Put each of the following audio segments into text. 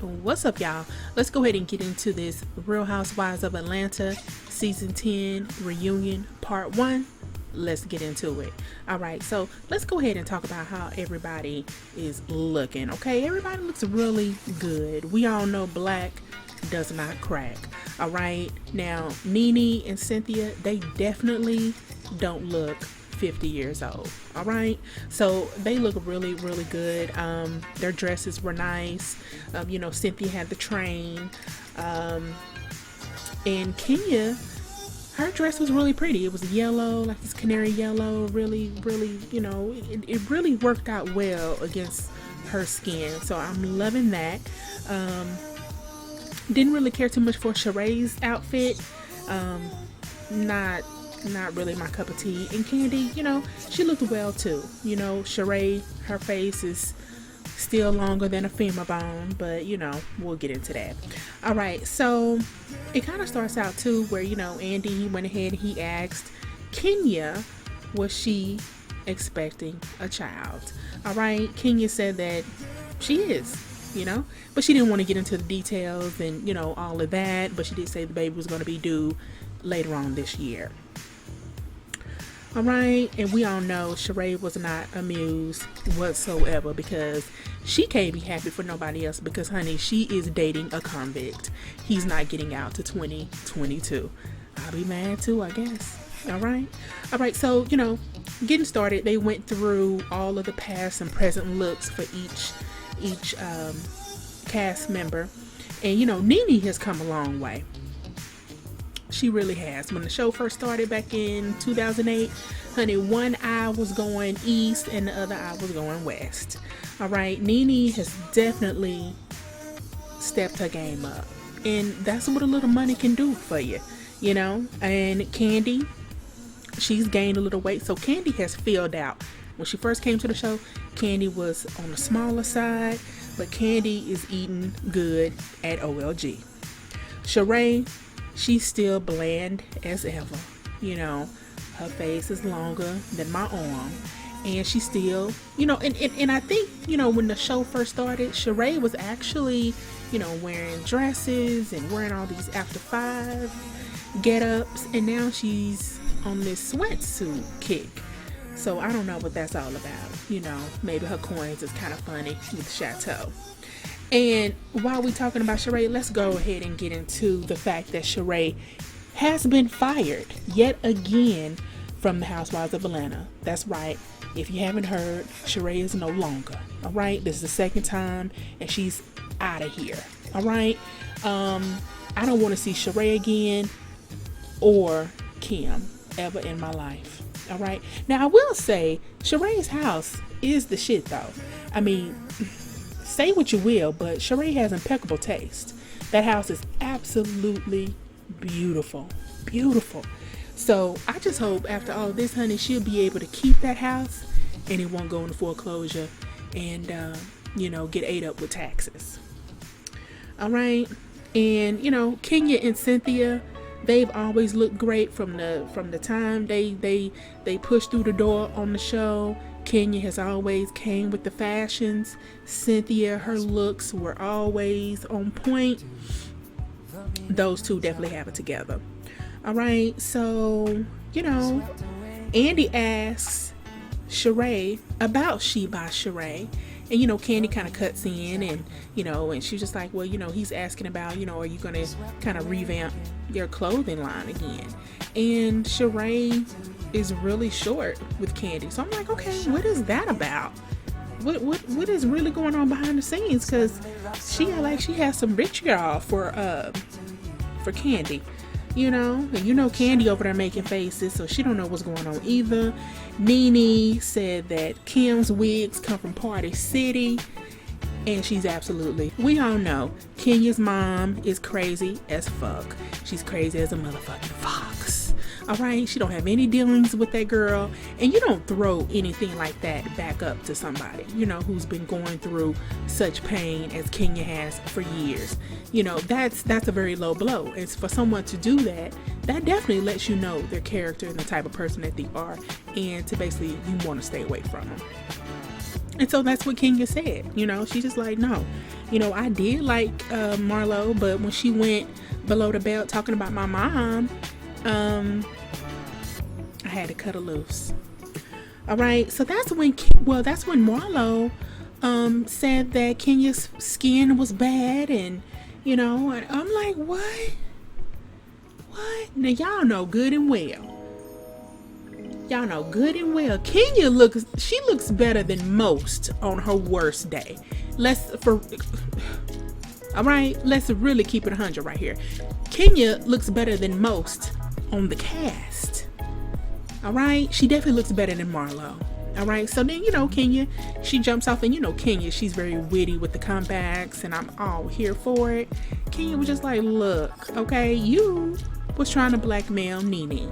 What's up, y'all? Let's go ahead and get into this Real Housewives of Atlanta Season 10 Reunion Part 1. Let's get into it. All right, so let's go ahead and talk about how everybody is looking. Okay, everybody looks really good. We all know black does not crack. All right, now Nene and Cynthia, they definitely don't look 50 years old. All right, so they look really good. Their dresses were nice. Cynthia had the train, and Kenya, her dress was really pretty. It was yellow, like this canary yellow, really it really worked out well against her skin, so I'm loving that. Didn't really care too much for Sheree's outfit. Not really my cup of tea. And Candy, she looked well too. Sheree, her face is still longer than a femur bone, but we'll get into that. All right, so it kind of starts out too where Andy, he went ahead and he asked Kenya, was she expecting a child? All right, Kenya said that she is, but she didn't want to get into the details and all of that, but she did say the baby was going to be due later on this year. All right, and we all know Sheree was not amused whatsoever because she can't be happy for nobody else because, honey, she is dating a convict. He's not getting out to 2022. I'll be mad too, I guess. All right, so, getting started, they went through all of the past and present looks for each cast member. And, Nene has come a long way. She really has. When the show first started back in 2008, honey, one eye was going east and the other eye was going west. All right, Nene has definitely stepped her game up, and that's what a little money can do for you, And Candy, she's gained a little weight, so Candy has filled out. When she first came to the show, Candy was on the smaller side, but Candy is eating good at OLG. Sheree, she's still bland as ever. Her face is longer than my arm. And she's still, and I think, when the show first started, Sheree was actually, wearing dresses and wearing all these after 5 get-ups. And now she's on this sweatsuit kick. So I don't know what that's all about. Maybe her coins is kind of funny with Chateau. And while we're talking about Sheree, let's go ahead and get into the fact that Sheree has been fired yet again from the Housewives of Atlanta. That's right. If you haven't heard, Sheree is no longer. All right. This is the second time and she's out of here. All right. I don't want to see Sheree again or Kim ever in my life. All right. Now I will say Sheree's house is the shit though. I mean, say what you will, but Sheree has impeccable taste. That house is absolutely beautiful. So I just hope after all this, honey, she'll be able to keep that house and it won't go into foreclosure and, get ate up with taxes. All right. And, Kenya and Cynthia, they've always looked great from the time they pushed through the door on the show. Kenya has always came with the fashions. Cynthia, her looks were always on point. Those two definitely have it together. All right, so, Andy asks Sheree about She by Sheree. And, Candy kind of cuts in and, and she's just like, well, he's asking about, are you going to kind of revamp your clothing line again? And Sheree is really short with Candy. So I'm like, okay, what is that about? What is really going on behind the scenes? Because she has some rich girl for Candy. And Candy over there making faces, so she don't know what's going on either. Nene said that Kim's wigs come from Party City, and she's absolutely, we all know Kenya's mom is crazy as fuck. She's crazy as a motherfucking fox. All right, she don't have any dealings with that girl, and you don't throw anything like that back up to somebody who's been going through such pain as Kenya has for years. That's a very low blow, and for someone to do that definitely lets you know their character and the type of person that they are, and to basically you want to stay away from them. And so that's what Kenya said. She's just like, no, I did like Marlo, but when she went below the belt talking about my mom, I had to cut her loose. All right, so that's when Marlo said that Kenya's skin was bad, and and I'm like, what? Now y'all know good and well. Kenya looks better than most on her worst day. All right, let's really keep it 100 right here. Kenya looks better than most on the cast. All right, she definitely looks better than Marlo. All right, so then Kenya, she jumps off, and Kenya, she's very witty with the comebacks, and I'm all here for it. Kenya was just like, look, okay, you was trying to blackmail Nene.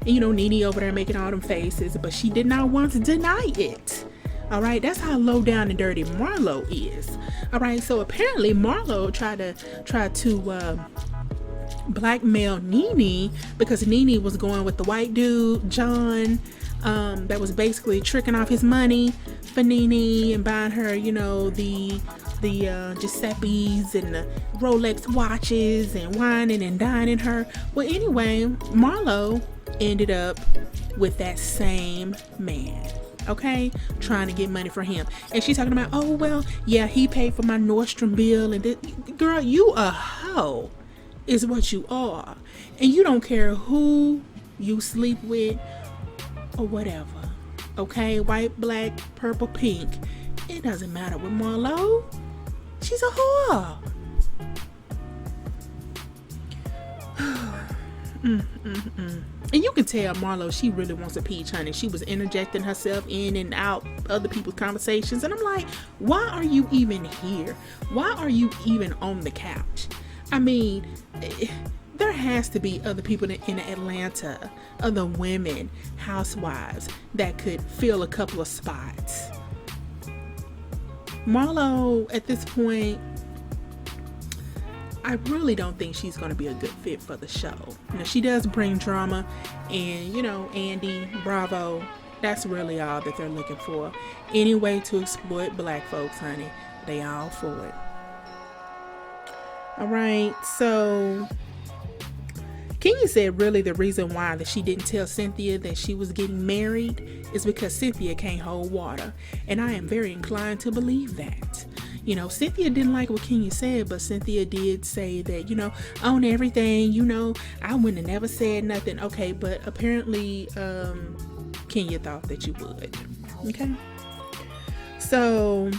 And Nene over there making all them faces, but she did not want to deny it. All right, that's how low down and dirty Marlo is. All right, so apparently Marlo tried to blackmail Nene because Nene was going with the white dude, John, that was basically tricking off his money for Nene and buying her, the Giuseppe's and the Rolex watches and whining and dining her. Well, anyway, Marlo ended up with that same man, okay, trying to get money for him. And she's talking about, oh, well, yeah, he paid for my Nordstrom bill. And girl, you a hoe is what you are. And you don't care who you sleep with or whatever, okay, white, black, purple, pink, it doesn't matter with Marlo. She's a whore. And you can tell Marlo, she really wants a peach, honey. She was interjecting herself in and out other people's conversations, and I'm like, why are you even here? Why are you even on the couch? I mean, there has to be other people in Atlanta, other women, housewives, that could fill a couple of spots. Marlo, at this point, I really don't think she's going to be a good fit for the show. She does bring drama, and Andy, Bravo, that's really all that they're looking for. Any way to exploit black folks, honey, they all for it. All right, so Kenya said really the reason why that she didn't tell Cynthia that she was getting married is because Cynthia can't hold water, and I am very inclined to believe that. Cynthia didn't like what Kenya said, but Cynthia did say that, on everything, I wouldn't have never said nothing. Okay, but apparently Kenya thought that you would. Okay. So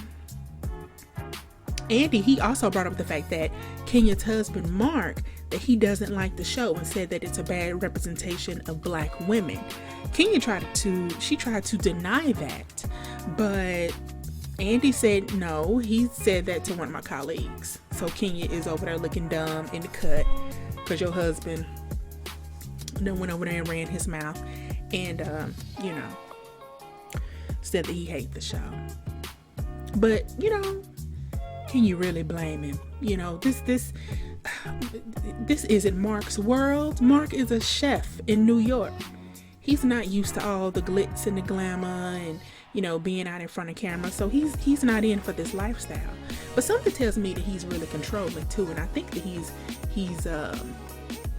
Andy, he also brought up the fact that Kenya's husband, Mark, that he doesn't like the show and said that it's a bad representation of black women. Kenya tried to deny that, but Andy said no. He said that to one of my colleagues. So Kenya is over there looking dumb in the cut because your husband then went over there and ran his mouth and said that he hates the show. But can you really blame him? This isn't Mark's world. Mark is a chef in New York. He's not used to all the glitz and the glamour and being out in front of camera, so he's not in for this lifestyle. But something tells me that he's really controlling too, and I think that he's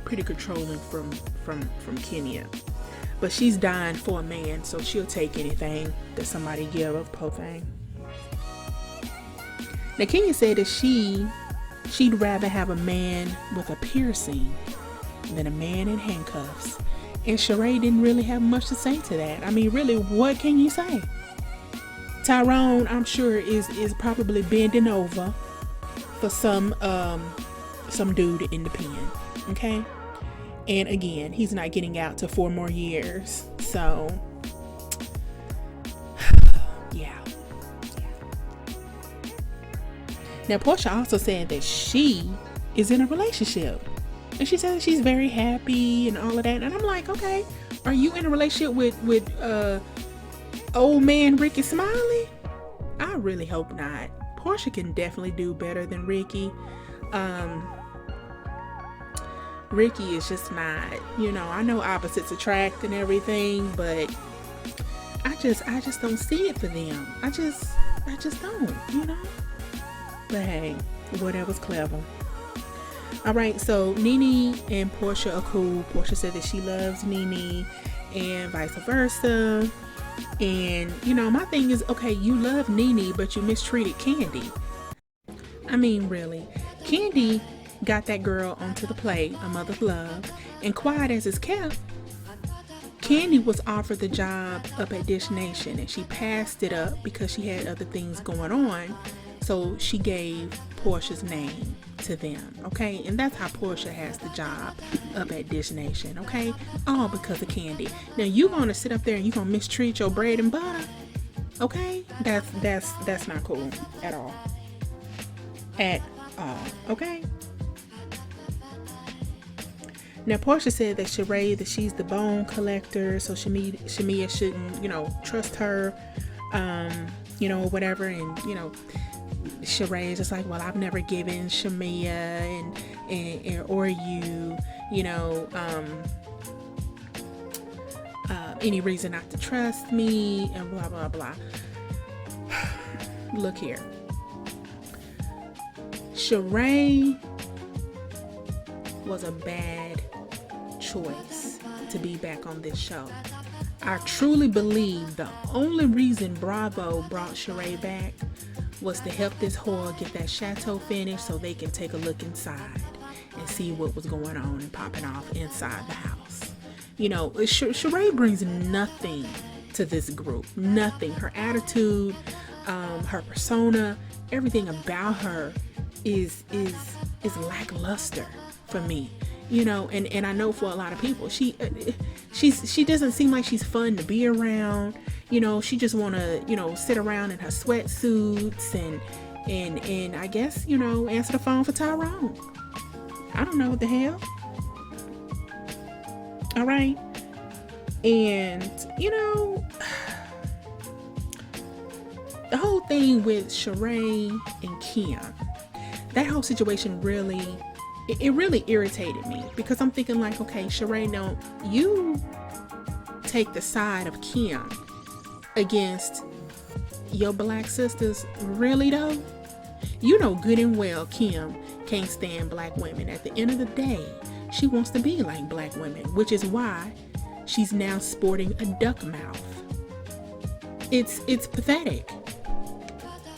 pretty controlling from Kenya. But she's dying for a man, so she'll take anything that somebody give her, poor thing. Now Kenya said that she'd rather have a man with a piercing than a man in handcuffs. And Sheree didn't really have much to say to that. I mean, really, what can you say? Tyrone, I'm sure, is probably bending over for some dude in the pen. Okay? And again, he's not getting out to 4 more years. So, yeah. Now, Portia also said that she is in a relationship. And she said she's very happy and all of that. And I'm like, okay, are you in a relationship with old man Ricky Smiley? I really hope not. Portia can definitely do better than Ricky. Ricky is just not, I know opposites attract and everything, but I just don't see it for them. I just don't, But hey, whatever's clever. All right, so Nene and Portia are cool. Portia said that she loves Nene and vice versa. And, you know, my thing is, okay, you love Nene, but you mistreated Candy. I mean, really. Candy got that girl onto the play, A Mother's Love, and quiet as it's kept, Candy was offered the job up at Dish Nation, and she passed it up because she had other things going on. So she gave Portia's name to them, okay? And that's how Portia has the job up at Dish Nation, okay? All because of Candy. Now you gonna sit up there and you gonna mistreat your bread and butter, okay? That's not cool at all. At all, okay? Now Portia said that Sheree, that she's the bone collector, so Shamia shouldn't, you know, trust her, you know, whatever. And, you know, Sheree is just like, well, I've never given Shamia and or you know, any reason not to trust me, and blah blah blah. Look here, Sheree was a bad choice to be back on this show. I truly believe the only reason Bravo brought Sheree back was to help this whore get that chateau finished so they can take a look inside and see what was going on and popping off inside the house. You know, Sheree brings nothing to this group. Nothing. Her attitude, her persona, everything about her is lackluster for me. You know, and I know for a lot of people, she doesn't seem like she's fun to be around. You know, she just want to, you know, sit around in her sweatsuits and I guess, you know, answer the phone for Tyrone. I don't know what the hell. All right. And, you know, the whole thing with Sheree and Kim, that whole situation really, it really irritated me, because I'm thinking like, okay, Sheree, no, you take the side of Kim against your black sisters. Really though? You know good and well Kim can't stand black women. At the end of the day, she wants to be like black women, which is why she's now sporting a duck mouth. It's pathetic.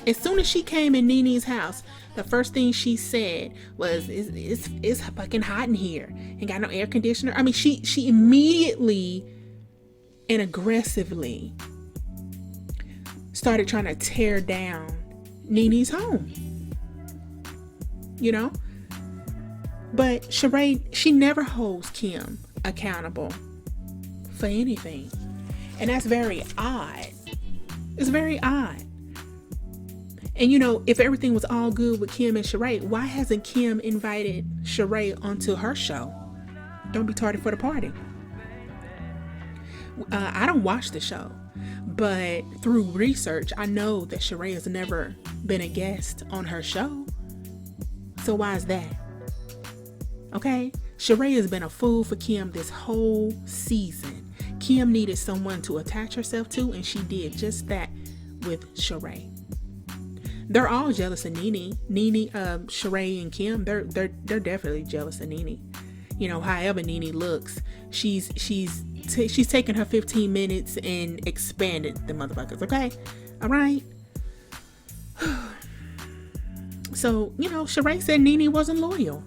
As soon as she came in Nene's house, the first thing she said was, it's fucking hot in here. Ain't got no air conditioner. I mean, she immediately and aggressively started trying to tear down Nene's home. You know? But Sheree, she never holds Kim accountable for anything. And that's very odd. It's very odd. And you know, if everything was all good with Kim and Sheree, why hasn't Kim invited Sheree onto her show? Don't be tardy for the party. I don't watch the show, but through research, I know that Sheree has never been a guest on her show. So why is that? Okay? Sheree has been a fool for Kim this whole season. Kim needed someone to attach herself to, and she did just that with Sheree. They're all jealous of Nene. Sheree and Kim, they're definitely jealous of Nene. You know, however Nene looks, she's taken her 15 minutes and expanded the motherfuckers, okay? All right? So, you know, Sheree said Nene wasn't loyal.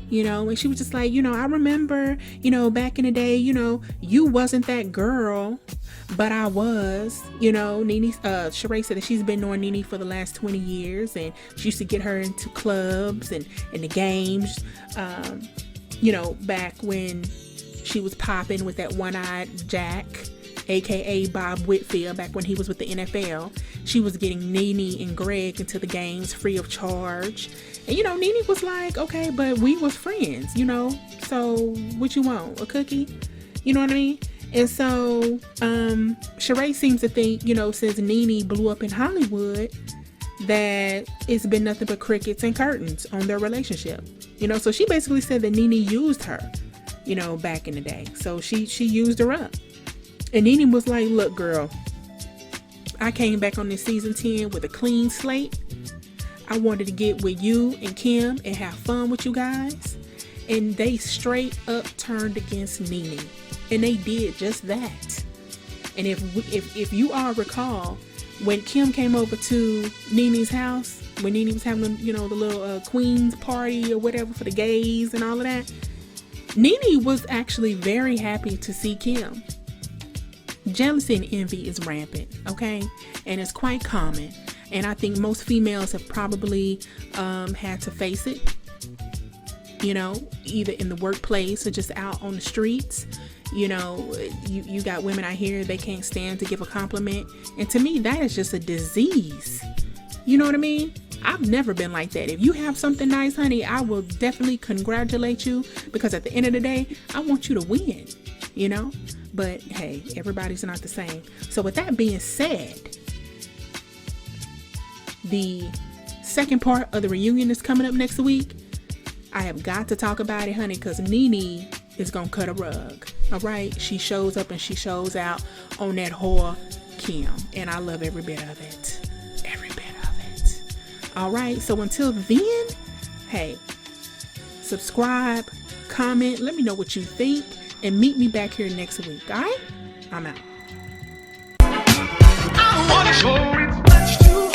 You know, and she was just like, you know, I remember, you know, back in the day, you know, you wasn't that girl, but I was. You know, Sheree said that she's been knowing Nene for the last 20 years, and she used to get her into clubs and the games, you know, back when she was popping with that one-eyed Jack, aka Bob Whitfield, back when he was with the NFL. She was getting Nene and Greg into the games free of charge. And, you know, Nene was like, okay, but we was friends, you know, so what you want, a cookie? You know what I mean? And so Sheree seems to think, you know, since Nene blew up in Hollywood, that it's been nothing but crickets and curtains on their relationship. You know, so she basically said that Nene used her, you know, back in the day. So she used her up. And Nene was like, look, girl, I came back on this season 10 with a clean slate. I wanted to get with you and Kim and have fun with you guys. And they straight up turned against Nene. And they did just that. And if you all recall, when Kim came over to Nene's house, when Nene was having, the little Queen's party or whatever for the gays and all of that, Nene was actually very happy to see Kim. Jealousy and envy is rampant, okay? And it's quite common. And I think most females have probably had to face it, either in the workplace or just out on the streets. You got women out here, they can't stand to give a compliment. And to me, that is just a disease. You know what I mean? I've never been like that. If you have something nice, honey, I will definitely congratulate you, because at the end of the day, I want you to win, But hey, everybody's not the same. So with that being said, the second part of the reunion is coming up next week. I have got to talk about it, honey, because Nene is going to cut a rug. All right? She shows up and she shows out on that whore Kim. And I love every bit of it. Every bit of it. All right? So until then, hey, subscribe, comment, let me know what you think, and meet me back here next week. All right? I'm out. I wanna show it much too